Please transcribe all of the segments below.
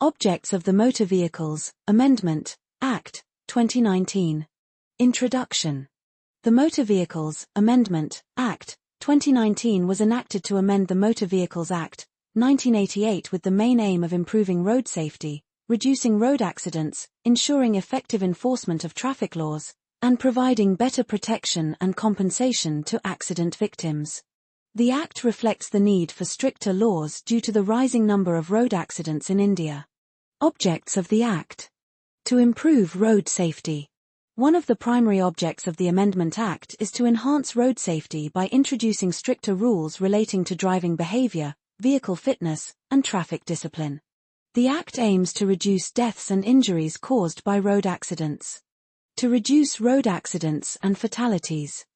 Objects of the Motor Vehicles Amendment Act, 2019. Introduction. The Motor Vehicles Amendment Act, 2019 was enacted to amend the Motor Vehicles Act, 1988 with the main aim of improving road safety, reducing road accidents, ensuring effective enforcement of traffic laws, and providing better protection and compensation to accident victims. The Act reflects the need for stricter laws due to the rising number of road accidents in India. Objects of the Act. To improve road safety. One of the primary objects of the Amendment Act is to enhance road safety by introducing stricter rules relating to driving behavior, vehicle fitness, and traffic discipline. The Act aims to reduce deaths and injuries caused by road accidents. To reduce road accidents and fatalities.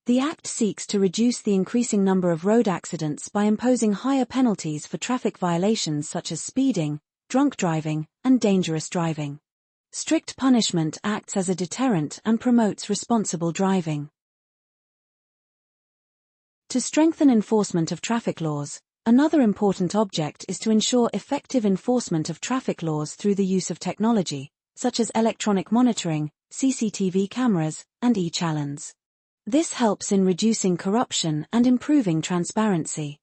The Act seeks to reduce the increasing number of road accidents by imposing higher penalties for traffic violations such as speeding, drunk driving, and dangerous driving. Strict punishment acts as a deterrent and promotes responsible driving. To strengthen enforcement of traffic laws, another important object is to ensure effective enforcement of traffic laws through the use of technology, such as electronic monitoring, CCTV cameras, and e-chalons. This helps in reducing corruption and improving transparency.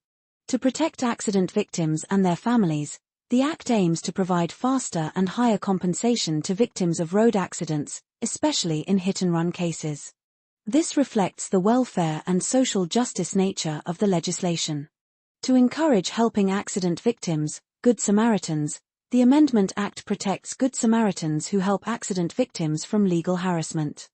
To protect accident victims and their families, the Act aims to provide faster and higher compensation to victims of road accidents, especially in hit-and-run cases. This reflects the welfare and social justice nature of the legislation. To encourage helping accident victims, Good Samaritans, the Amendment Act protects Good Samaritans who help accident victims from legal harassment.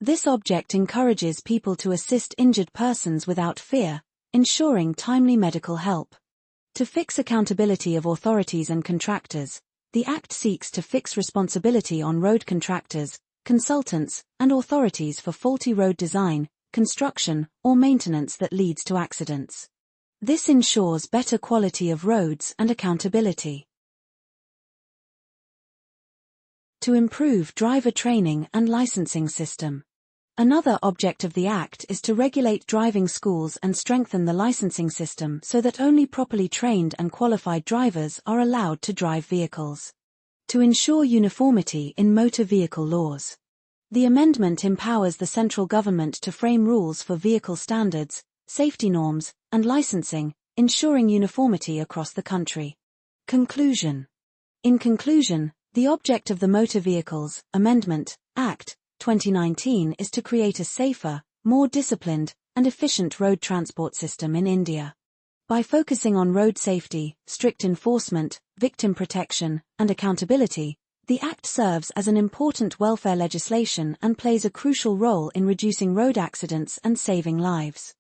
This object encourages people to assist injured persons without fear, ensuring timely medical help. To fix accountability of authorities and contractors, the Act seeks to fix responsibility on road contractors, consultants, and authorities for faulty road design, construction, or maintenance that leads to accidents. This ensures better quality of roads and accountability. To improve driver training and licensing system. Another object of the Act is to regulate driving schools and strengthen the licensing system so that only properly trained and qualified drivers are allowed to drive vehicles. To ensure uniformity in motor vehicle laws. The amendment empowers the central government to frame rules for vehicle standards, safety norms, and licensing, ensuring uniformity across the country. Conclusion. In conclusion, the object of the Motor Vehicles Amendment Act, 2019 is to create a safer, more disciplined, and efficient road transport system in India. By focusing on road safety, strict enforcement, victim protection, and accountability, the Act serves as an important welfare legislation and plays a crucial role in reducing road accidents and saving lives.